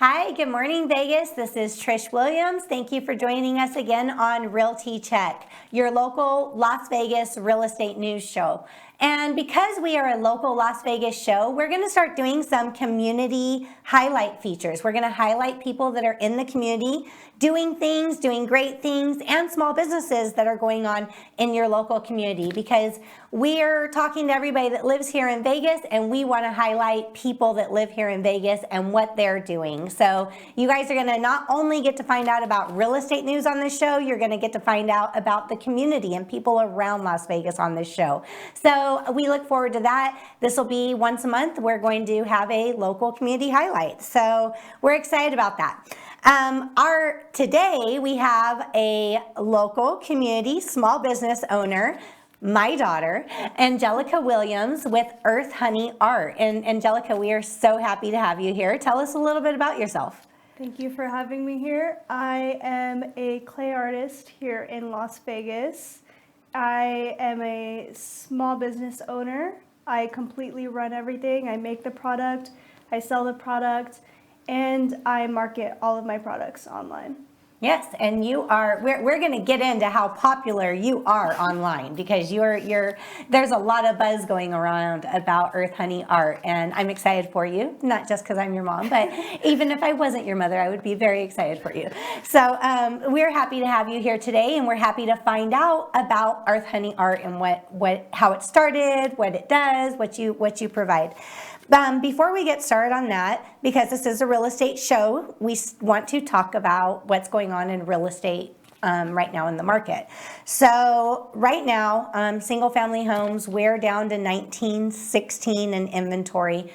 Hi, good morning, Vegas. This is Trish Williams. Thank you for joining us again on Realty Check, your local Las Vegas real estate news show. And because we are a local Las Vegas show, we're going to start doing some community highlight features. We're going to highlight people that are in the community doing things, doing great things, and small businesses that are going on in your local community, because we're talking to everybody that lives here in Vegas, and we want to highlight people that live here in Vegas and what they're doing. So you guys are going to not only get to find out about real estate news on this show, you're going to get to find out about the community and people around Las Vegas on this show. So we look forward to that. This will be once a month. We're going to have a local community highlight. So we're excited about that. Today we have a local community small business owner, my daughter, Angelica Williams with EarthHoney Art. And Angelica, we are so happy to have you here. Tell us a little bit about yourself. Thank you for having me here. I am a clay artist here in Las Vegas. I am a small business owner. I completely run everything. I make the product, I sell the product, and I market all of my products online. Yes, and you are, we're going to get into how popular you are online, because there's a lot of buzz going around about EarthHoney Art, and I'm excited for you, not just because I'm your mom, but even if I wasn't your mother, I would be very excited for you. So we're happy to have you here today, and we're happy to find out about EarthHoney Art and how it started, what it does, what you provide. Before we get started on that, because this is a real estate show, we want to talk about what's going on in real estate right now in the market. So right now, single family homes, we're down to 1916 in inventory.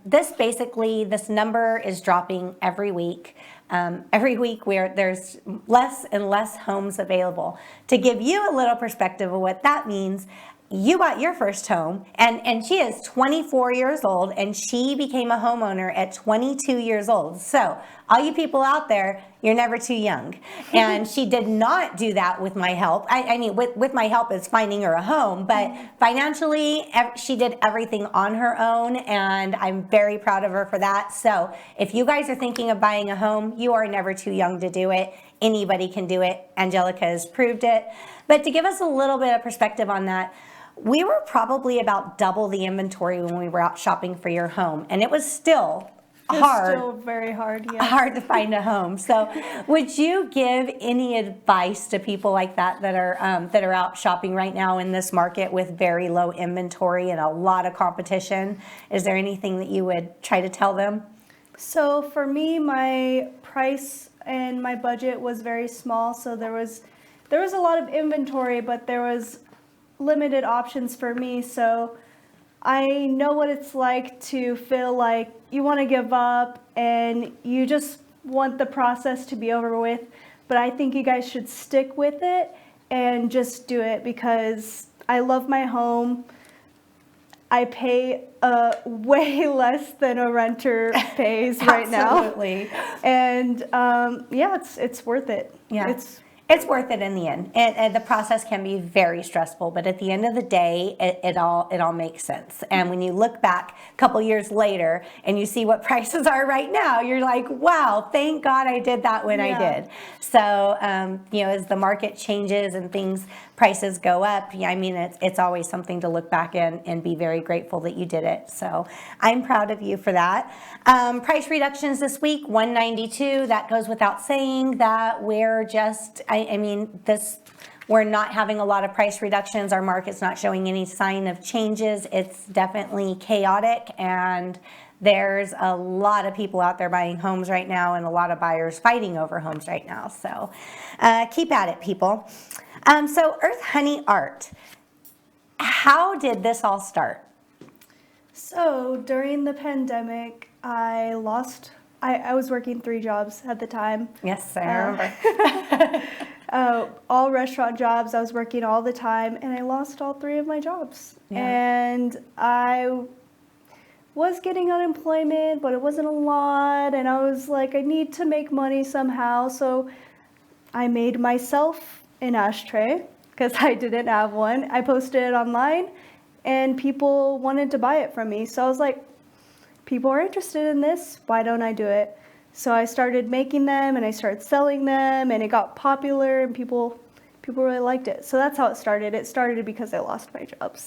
This number is dropping every week. Every week there's less and less homes available. To give you a little perspective of what that means, you bought your first home, and she is 24 years old, and she became a homeowner at 22 years old. So all you people out there, you're never too young. And she did not do that with my help. I mean, with my help is finding her a home, but financially, she did everything on her own, and I'm very proud of her for that. So if you guys are thinking of buying a home, you are never too young to do it. Anybody can do it. Angelica has proved it. But to give us a little bit of perspective on that, we were probably about double the inventory when we were out shopping for your home, and it was still hard. Still very hard, yes. Hard to find a home. So would you give any advice to people like that are out shopping right now in this market with very low inventory and a lot of competition? Is there anything that you would try to tell them? So for me, my price and my budget was very small, so there was a lot of inventory, but there was limited options for me. So I know what it's like to feel like you want to give up and you just want the process to be over with. But I think you guys should stick with it and just do it, because I love my home. I pay way less than a renter pays right now. Absolutely. And yeah, it's worth it. Yeah. It's worth it in the end. And the process can be very stressful, but at the end of the day, it all makes sense. And when you look back a couple years later and you see what prices are right now, you're like, wow, thank God I did that when I did. So, as the market changes and prices go up, I mean, it's always something to look back and be very grateful that you did it. So I'm proud of you for that. Price reductions this week, $192. That goes without saying that we're just, we're not having a lot of price reductions. Our market's not showing any sign of changes. It's definitely chaotic, and there's a lot of people out there buying homes right now and a lot of buyers fighting over homes right now. So keep at it, people. So EarthHoney Art, how did this all start? So during the pandemic, I was working 3 jobs at the time. Yes, I remember. All restaurant jobs. I was working all the time, and I lost all 3 of my jobs. Yeah. And I was getting unemployment, but it wasn't a lot. And I was like, I need to make money somehow. So I made myself an ashtray because I didn't have one. I posted it online, and people wanted to buy it from me. So I was like, people are interested in this. Why don't I do it? So I started making them and I started selling them, and it got popular, and people really liked it. So that's how it started. It started because I lost my jobs.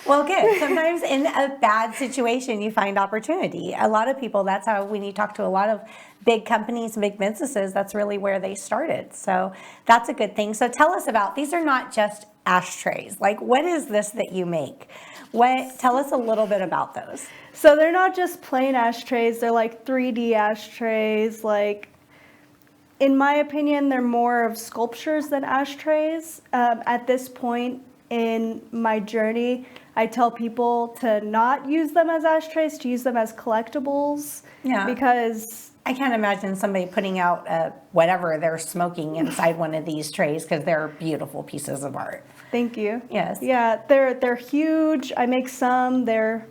Well, good. Sometimes in a bad situation, you find opportunity. A lot of people, that's how, when you talk to a lot of big companies and big businesses, that's really where they started. So that's a good thing. So tell us about, these are not just ashtrays. Like, what is this that you make? Tell us a little bit about those. So they're not just plain ashtrays. They're like 3D ashtrays. Like, in my opinion, they're more of sculptures than ashtrays. At this point in my journey, I tell people to not use them as ashtrays, to use them as collectibles. Yeah. Because I can't imagine somebody putting out whatever they're smoking inside one of these trays, because they're beautiful pieces of art. thank you. Yes. Yeah, they're huge. I make some. They're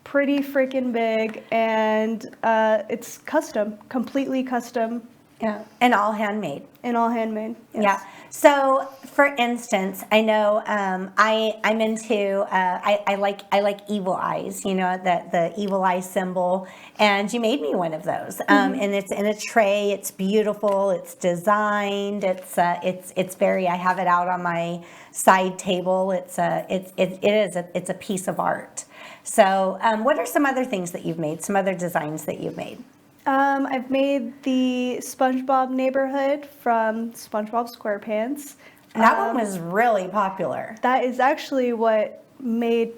pretty freaking big, and it's custom, completely custom. Yeah, and all handmade. And all handmade. Yes. Yeah. So, for instance, I know I'm into I like evil eyes. You know, the evil eye symbol, and you made me one of those. And it's in a tray. It's beautiful. It's designed. It's very. I have it out on my side table. It's a piece of art. So, what are some other things that you've made? Some other designs that you've made? I've made the SpongeBob neighborhood from SpongeBob SquarePants. That one was really popular. That is actually what made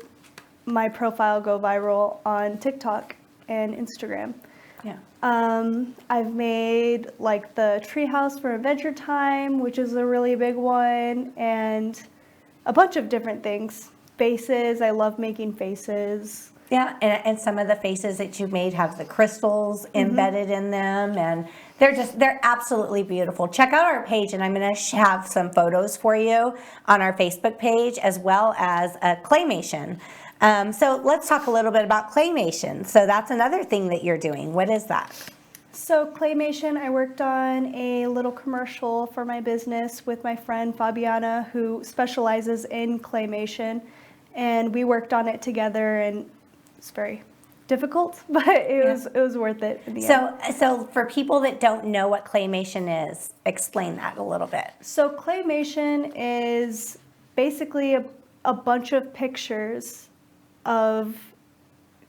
my profile go viral on TikTok and Instagram. Yeah. I've made like the treehouse for Adventure Time, which is a really big one, and a bunch of different things. Faces, I love making faces. Yeah, and some of the faces that you made have the crystals embedded in them, and they're absolutely beautiful. Check out our page, and I'm going to have some photos for you on our Facebook page, as well as claymation. So let's talk a little bit about claymation. So that's another thing that you're doing. What is that? So claymation, I worked on a little commercial for my business with my friend Fabiana, who specializes in claymation, and we worked on it together, and it's very difficult, but it was worth it in the end. So for people that don't know what claymation is, explain that a little bit. So claymation is basically a bunch of pictures of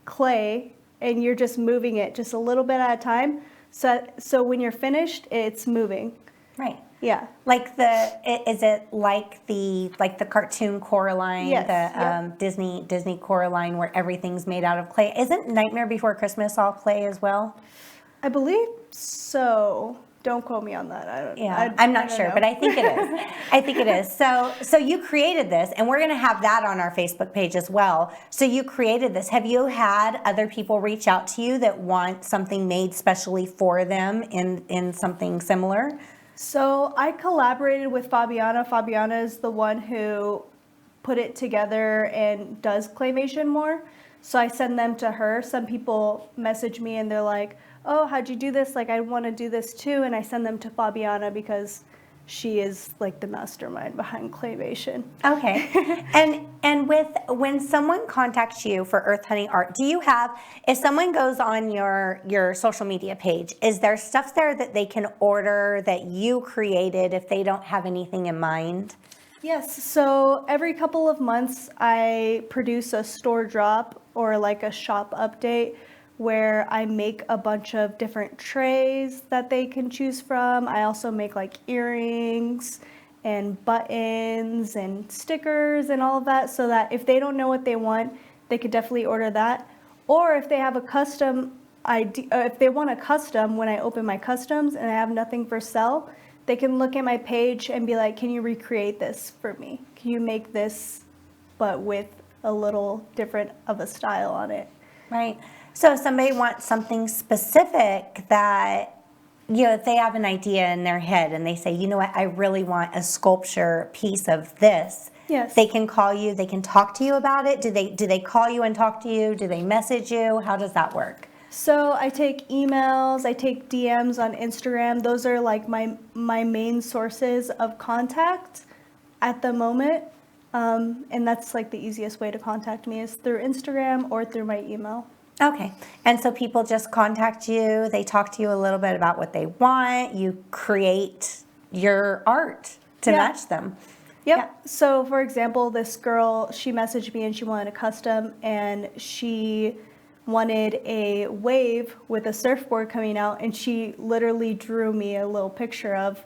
clay, and you're just moving it just a little bit at a time. So when you're finished, it's moving. Right. Yeah. Like is it like the cartoon Coraline, Yes, Disney Coraline, where everything's made out of clay? Isn't Nightmare Before Christmas all clay as well? I believe so. Don't quote me on that. I'm not sure, but I think it is. I think it is. So you created this, and we're going to have that on our Facebook page as well. So you created this. Have you had other people reach out to you that want something made specially for them in something similar? So I collaborated with Fabiana. Fabiana is the one who put it together and does claymation more. So I send them to her. Some people message me and they're like, oh, how'd you do this? Like, I want to do this too. And I send them to Fabiana because she is like the mastermind behind claymation. Okay. And when someone contacts you for EarthHoney Art, do you have, if someone goes on your social media page, is there stuff there that they can order that you created if they don't have anything in mind? Yes. So every couple of months, I produce a store drop or like a shop update where I make a bunch of different trays that they can choose from. I also make like earrings and buttons and stickers and all of that, so that if they don't know what they want, they could definitely order that. Or if they have a custom idea, if they want a custom, when I open my customs and I have nothing for sale, they can look at my page and be like, can you recreate this for me? Can you make this but with a little different of a style on it? Right. So if somebody wants something specific that, if they have an idea in their head and they say, you know what, I really want a sculpture piece of this. Yes. They can call you, they can talk to you about it. Do they call you and talk to you? Do they message you? How does that work? So I take emails, I take DMs on Instagram. Those are like my main sources of contact at the moment. And that's like the easiest way to contact me is through Instagram or through my email. Okay. And so people just contact you, they talk to you a little bit about what they want, you create your art to Yeah. match them. Yep. Yeah. So, for example, this girl, she messaged me and she wanted a custom, and she wanted a wave with a surfboard coming out, and she literally drew me a little picture of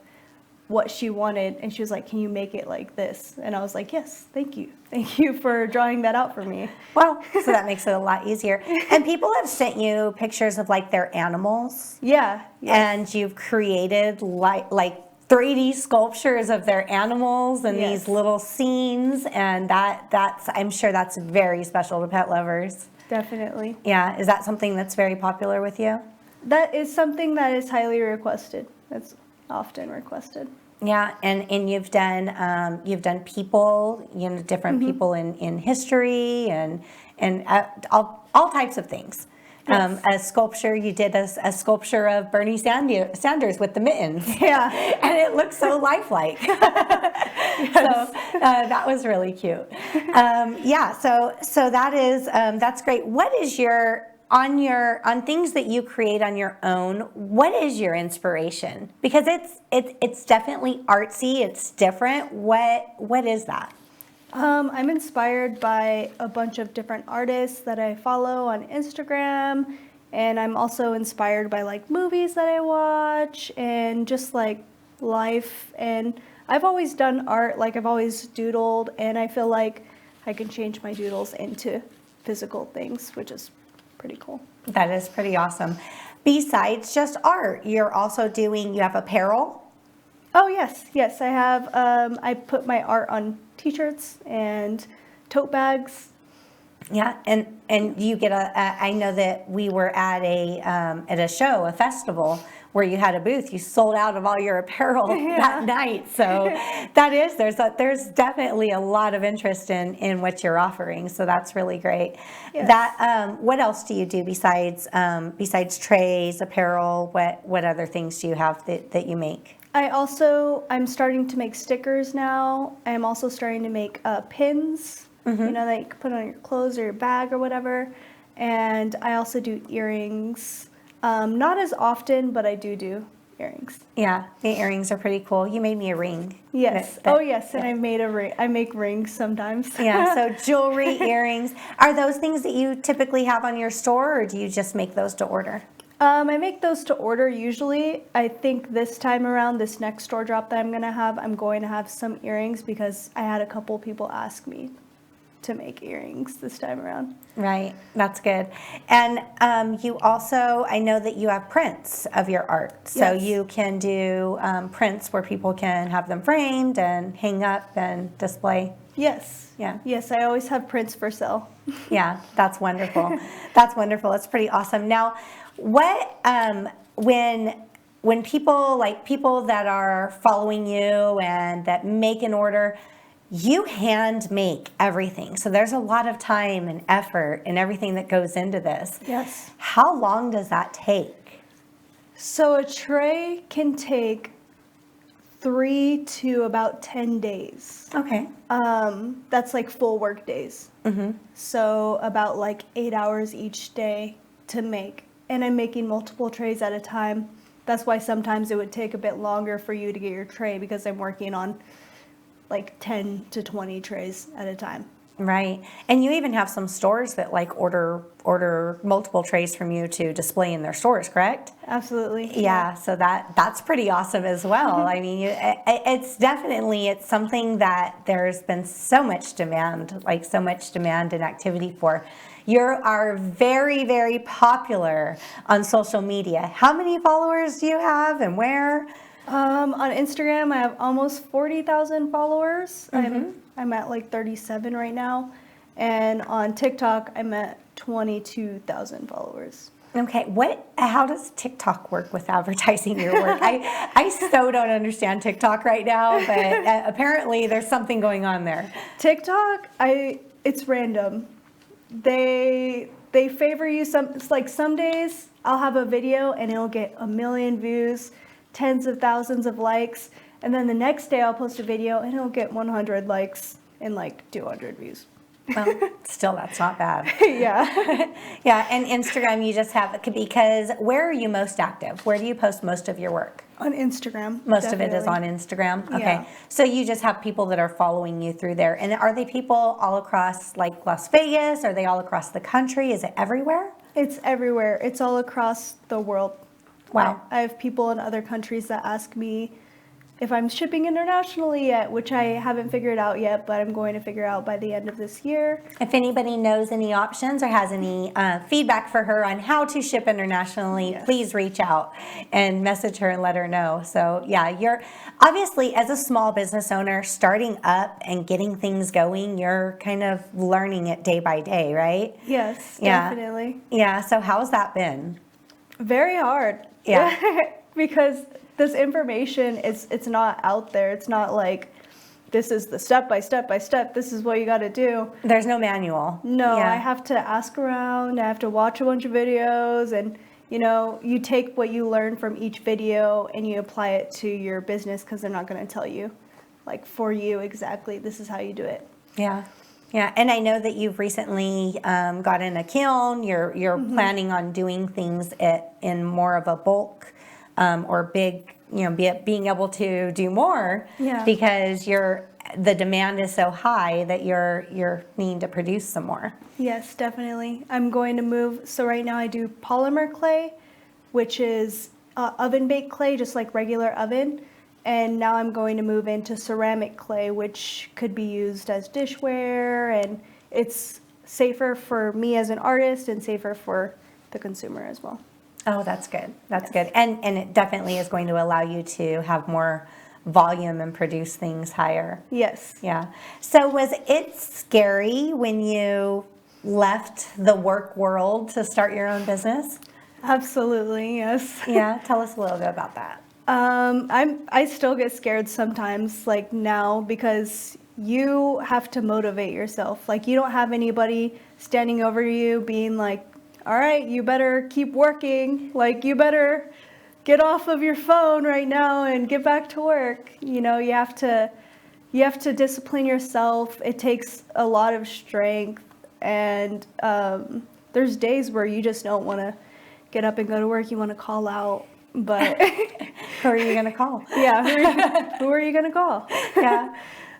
what she wanted, and she was like, "Can you make it like this?" And I was like, "Yes, thank you. Thank you for drawing that out for me." Well, so that makes it a lot easier. And people have sent you pictures of like their animals, Yeah. Yes. and you've created like 3D sculptures of their animals and Yes. these little scenes, and that's I'm sure that's very special to pet lovers. Definitely. Yeah, is that something that's very popular with you? That is something that is highly requested. That's often requested. Yeah, and you've done people, different people in history and all types of things. Yes. A sculpture, you did a sculpture of Bernie Sanders with the mittens. Yeah. And it looks so lifelike. So that was really cute. Yeah, so that is that's great. What is on things that you create on your own, what is your inspiration? Because it's definitely artsy, it's different. What is that? I'm inspired by a bunch of different artists that I follow on Instagram, and I'm also inspired by like movies that I watch and just like life. And I've always done art, like I've always doodled, and I feel like I can change my doodles into physical things, which is pretty cool. That is pretty awesome. Besides just art, you have apparel. Oh yes, I have. I put my art on T-shirts and tote bags. Yeah, and you get I know that we were at a show, a festival, where you had a booth. You sold out of all your apparel that night. So there's definitely a lot of interest in what you're offering. So that's really great. Yes. What else do you do besides trays, apparel? What other things do you have that you make? I'm starting to make stickers now. I'm also starting to make pins, that you can put on your clothes or your bag or whatever. And I also do earrings. Not as often, but I do earrings. Yeah, the earrings are pretty cool. You made me a ring. Yes. Yes, and I made a ring. I make rings sometimes. Yeah, so jewelry, earrings. Are those things that you typically have on your store, or do you just make those to order? I make those to order usually. I think this time around, this next store drop that I'm going to have some earrings because I had a couple people ask me to make earrings this time around. Right, that's good. And you also, I know that you have prints of your art. So Yes. you can do prints where people can have them framed and hang up and display. Yes. Yeah. Yes, I always have prints for sale. Yeah, that's wonderful. That's wonderful. It's pretty awesome. Now, what when people that are following you and that make an order, you hand make everything. So there's a lot of time and effort and everything that goes into this. Yes. How long does that take? So a tray can take 3 to about 10 days. Okay. That's like full work days. Mm-hmm. So about like 8 hours each day to make. And I'm making multiple trays at a time. That's why sometimes it would take a bit longer for you to get your tray because I'm working on like 10 to 20 trays at a time. Right. And you even have some stores that like order multiple trays from you to display in their stores, correct? Absolutely. Yeah, so that's pretty awesome as well. I mean, it's something that there's been so much demand and activity for. You are very, very popular on social media. How many followers do you have and where? On Instagram, I have almost 40,000 followers. I'm at like 37 right now. And on TikTok, I'm at 22,000 followers. Okay, how does TikTok work with advertising your work? I so don't understand TikTok right now, but apparently there's something going on there. TikTok, it's random. They favor you it's like some days I'll have a video and it'll get 1 million views, tens of thousands of likes, and then the next day I'll post a video and it'll get 100 likes and like 200 views. Well, still, that's not bad. Yeah. Yeah, and Instagram, you just have, because where are you most active? Where do you post most of your work? On Instagram. Most of it is on Instagram? Okay. Yeah. So you just have people that are following you through there. And are they people all across, like, Las Vegas? Are they all across the country? Is it everywhere? It's everywhere. It's all across the world. Wow. I have people in other countries that ask me if I'm shipping internationally yet, which I haven't figured out yet, but I'm going to figure out by the end of this year. If anybody knows any options or has any feedback for her on how to ship internationally, Yes. please reach out and message her and let her know. So yeah, you're obviously, as a small business owner, starting up and getting things going, you're kind of learning it day by day, right? Yes, Yeah. definitely. Yeah, so how's that been? Very hard. Yeah. Because this information, it's not out there. It's not like, this is the step by step by step, this is what you got to do. There's no manual. No, Yeah. I have to ask around, I have to watch a bunch of videos, and you take what you learn from each video and you apply it to your business, because they're not going to tell you, like, for you exactly, this is how you do it. Yeah. Yeah, and I know that you've recently gotten a kiln. You're planning on doing things in more of a bulk or big, being able to do more. Yeah. Because the demand is so high that you're needing to produce some more. Yes, definitely. I'm going to move. So right now I do polymer clay, which is oven baked clay, just like regular oven. And now I'm going to move into ceramic clay, which could be used as dishware, and it's safer for me as an artist and safer for the consumer as well. Oh, that's good. That's good. And it definitely is going to allow you to have more volume and produce things higher. Yes. Yeah. So was it scary when you left the work world to start your own business? Absolutely, yes. Yeah. Tell us a little bit about that. I still get scared sometimes, like now, because you have to motivate yourself. Like, you don't have anybody standing over you being like, all right, you better keep working. Like, you better get off of your phone right now and get back to work. You have to discipline yourself. It takes a lot of strength, and there's days where you just don't want to get up and go to work. You want to call out. But who are you going to call? Yeah, who are you going to call? Yeah.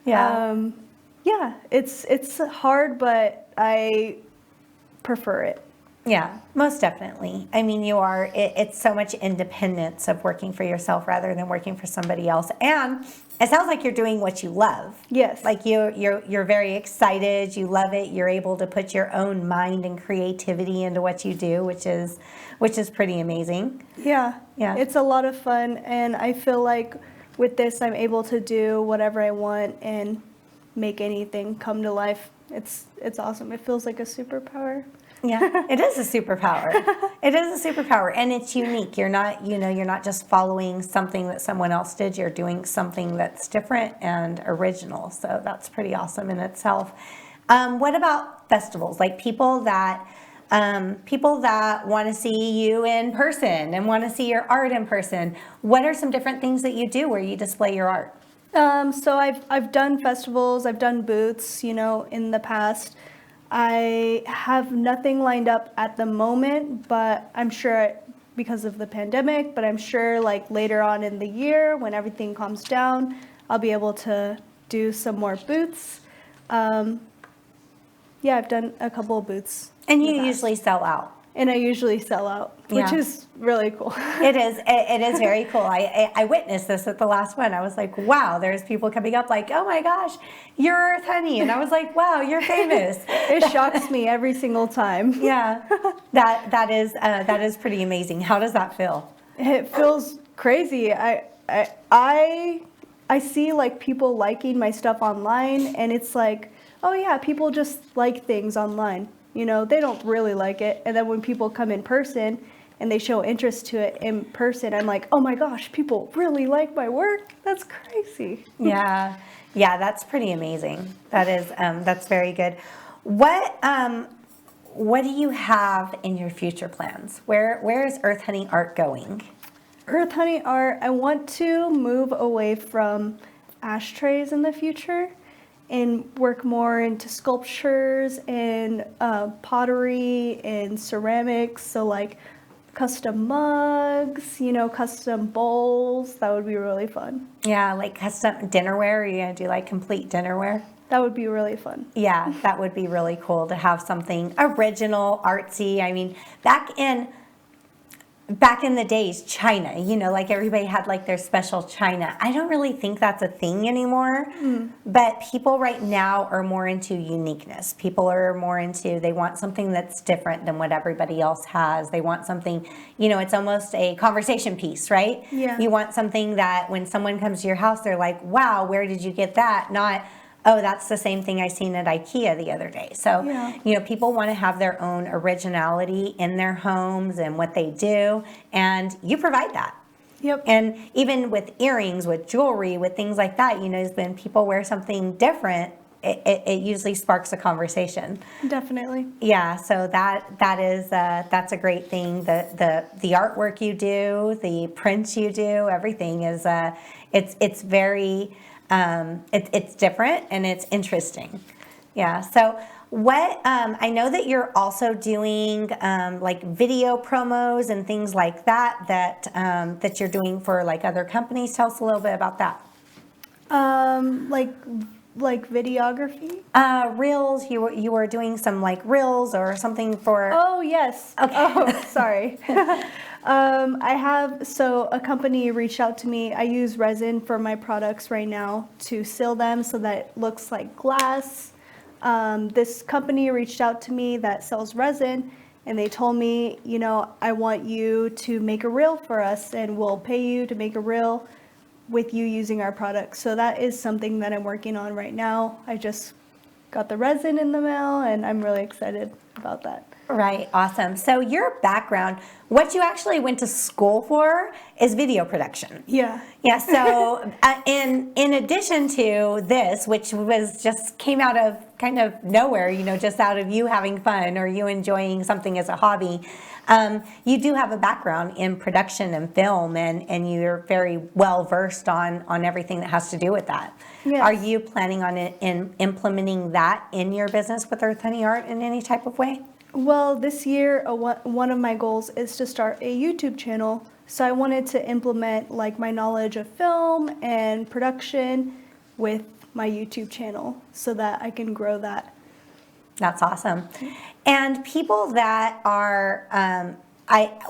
Yeah. Yeah, it's hard, but I prefer it. Yeah, most definitely. I mean, it's so much independence of working for yourself rather than working for somebody else. And it sounds like you're doing what you love. Yes. Like you're very excited, you love it, you're able to put your own mind and creativity into what you do, which is pretty amazing. Yeah. Yeah. It's a lot of fun, and I feel like with this I'm able to do whatever I want and make anything come to life. It's awesome. It feels like a superpower. Yeah, it is a superpower. It is a superpower, and it's unique. You're not just following something that someone else did. You're doing something that's different and original. So that's pretty awesome in itself. What about festivals? Like people that want to see you in person and want to see your art in person. What are some different things that you do where you display your art? So I've done festivals. I've done booths. In the past. I have nothing lined up at the moment, but I'm sure because of the pandemic, but I'm sure like later on in the year when everything calms down, I'll be able to do some more booths. Yeah, I've done a couple of booths. And you usually sell out. And I usually sell out, which Yeah. is really cool. It is very cool. I witnessed this at the last one. I was like, wow, there's people coming up like, oh my gosh, you're Earth Honey. And I was like, wow, you're famous. It shocks me every single time. Yeah, that is pretty amazing. How does that feel? It feels crazy. I see like people liking my stuff online, and it's like, oh yeah, people just like things online. They don't really like it. And then when people come in person and they show interest to it in person, I'm like, oh my gosh, people really like my work. That's crazy. Yeah, that's pretty amazing. That's very good. What do you have in your future plans? Where is Earth Honey Art going? Earth Honey Art, I want to move away from ashtrays in the future and work more into sculptures and pottery and ceramics. So like custom mugs, custom bowls. That would be really fun. Yeah, like custom dinnerware. Are you going to do like complete dinnerware? That would be really fun. Yeah, that would be really cool to have something original, artsy. I mean, back in the days, China, like everybody had like their special China. I don't really think that's a thing anymore, but people right now are more into uniqueness. People are more into, they want something that's different than what everybody else has. They want something, it's almost a conversation piece, right? Yeah. You want something that when someone comes to your house, they're like, wow, where did you get that? Not, oh, that's the same thing I seen at IKEA the other day. So, people want to have their own originality in their homes and what they do, and you provide that. Yep. And even with earrings, with jewelry, with things like that, when people wear something different, it usually sparks a conversation. Definitely. Yeah, so that's a great thing. The artwork you do, the prints you do, everything is it's very it's different and it's interesting. Yeah. So what I know that you're also doing like video promos and things like that you're doing for like other companies. Tell us a little bit about that. Like videography? Reels. You were doing some like reels or something for. Oh yes. Okay. Oh, sorry. So a company reached out to me. I use resin for my products right now to seal them so that it looks like glass. This company reached out to me that sells resin, and they told me, I want you to make a reel for us, and we'll pay you to make a reel with you using our products. So that is something that I'm working on right now. I just got the resin in the mail, and I'm really excited about that. Right, awesome. So your background, what you actually went to school for is video production. Yeah. Yeah, so in addition to this, which came out of kind of nowhere, just out of you having fun or you enjoying something as a hobby, you do have a background in production and film, and you're very well versed on everything that has to do with that. Yes. Are you planning on implementing that in your business with EarthHoney Art in any type of way? Well, this year, one of my goals is to start a YouTube channel. So I wanted to implement like my knowledge of film and production with my YouTube channel so that I can grow that. That's awesome. And people that are,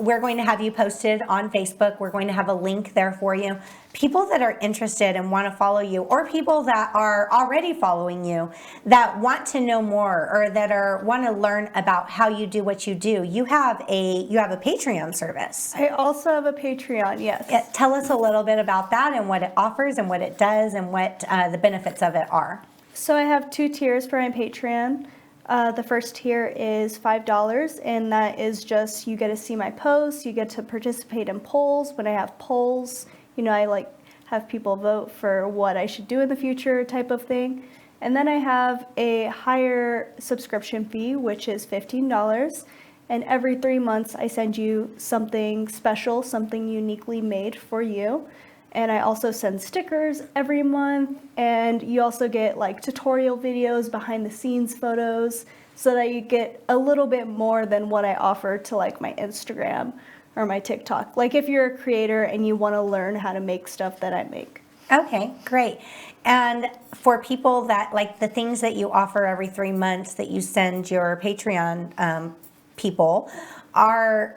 we're going to have you posted on Facebook. We're going to have a link there for you. People that are interested and want to follow you, or people that are already following you that want to know more or that want to learn about how you do what you do. You have a Patreon service. I also have a Patreon, yes. Tell us a little bit about that and what it offers and what it does and what the benefits of it are. So I have 2 tiers for my Patreon. The first tier is $5, and that is just you get to see my posts, you get to participate in polls. When I have polls, I like have people vote for what I should do in the future type of thing. And then I have a higher subscription fee, which is $15. And every 3 months, I send you something special, something uniquely made for you. And I also send stickers every month, and you also get like tutorial videos, behind the scenes photos, so that you get a little bit more than what I offer to like my Instagram or my TikTok. Like if you're a creator and you want to learn how to make stuff that I make. Okay, great. And for people that like the things that you offer every 3 months that you send your Patreon people, are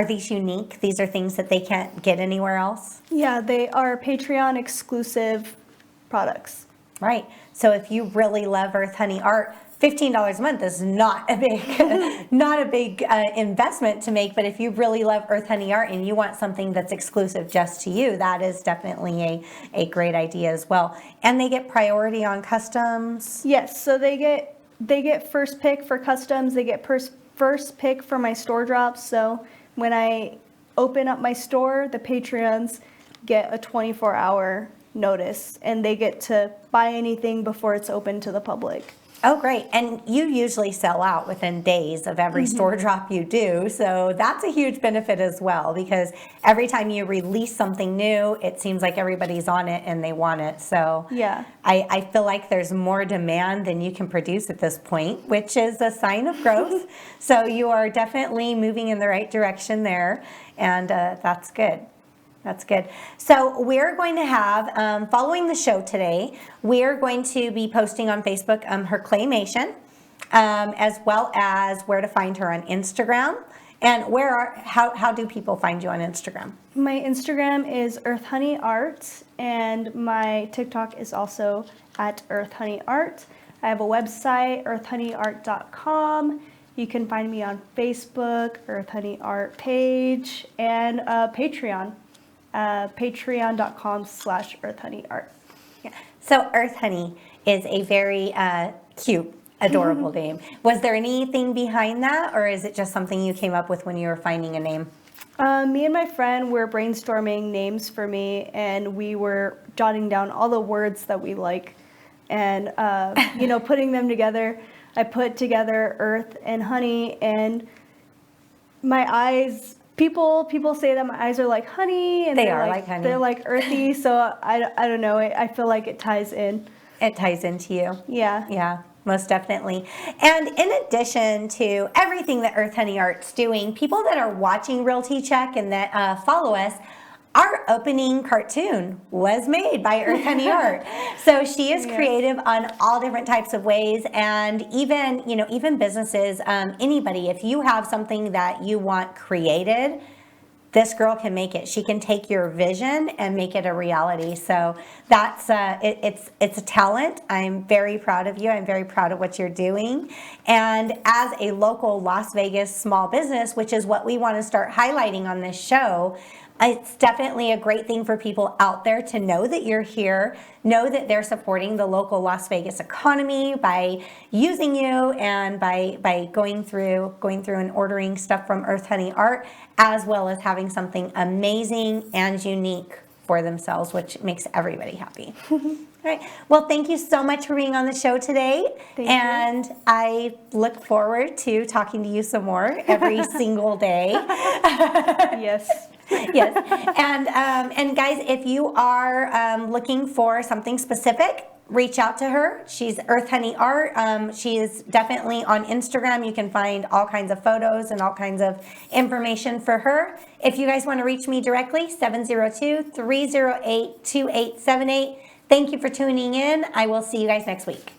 these unique? These are things that they can't get anywhere else? Yeah, they are Patreon exclusive products. Right. So if you really love EarthHoney Art, $15 a month is not a big investment to make. But if you really love EarthHoney Art and you want something that's exclusive just to you, that is definitely a great idea as well. And they get priority on customs. Yes. So they get first pick for customs. They get first pick for my store drops. So when I open up my store, the Patreons get a 24-hour notice, and they get to buy anything before it's open to the public. Oh, great. And you usually sell out within days of every store drop you do. So that's a huge benefit as well, because every time you release something new, it seems like everybody's on it and they want it. So Yeah. I feel like there's more demand than you can produce at this point, which is a sign of growth. So you are definitely moving in the right direction there. And that's good. That's good. So we're going to have, following the show today, we're going to be posting on Facebook her claymation, as well as where to find her on Instagram. And how do people find you on Instagram? My Instagram is earthhoneyart, and my TikTok is also at earthhoneyart. I have a website, earthhoneyart.com. You can find me on Facebook, Earth Honey Art page, and Patreon. Patreon.com/earthhoneyart. Yeah. So Earth Honey is a very cute, adorable name. Was there anything behind that, or is it just something you came up with when you were finding a name? Me and my friend were brainstorming names for me, and we were jotting down all the words that we like, and putting them together. I put together Earth and Honey, and my eyes. People say that my eyes are like honey, and they are like honey. They're like earthy, so I don't know. I feel like it ties in. It ties into you. Yeah. Yeah, most definitely. And in addition to everything that Earth Honey Art's doing, people that are watching Realty Check and that follow us, our opening cartoon was made by Earth Honey Art. So she is creative on all different types of ways, and even businesses, anybody, if you have something that you want created, this girl can make it. She can take your vision and make it a reality. So that's it's a talent. I'm very proud of you. I'm very proud of what you're doing. And as a local Las Vegas small business, which is what we want to start highlighting on this show, it's definitely a great thing for people out there to know that you're here, know that they're supporting the local Las Vegas economy by using you and by going through and ordering stuff from Earth Honey Art, as well as having something amazing and unique for themselves, which makes everybody happy. All right. Well, thank you so much for being on the show today. Thank you. I look forward to talking to you some more every single day. Yes. Yes. And guys, if you are looking for something specific, reach out to her. She's Earth Honey Art. She is definitely on Instagram. You can find all kinds of photos and all kinds of information for her. If you guys want to reach me directly, 702-308-2878. Thank you for tuning in. I will see you guys next week.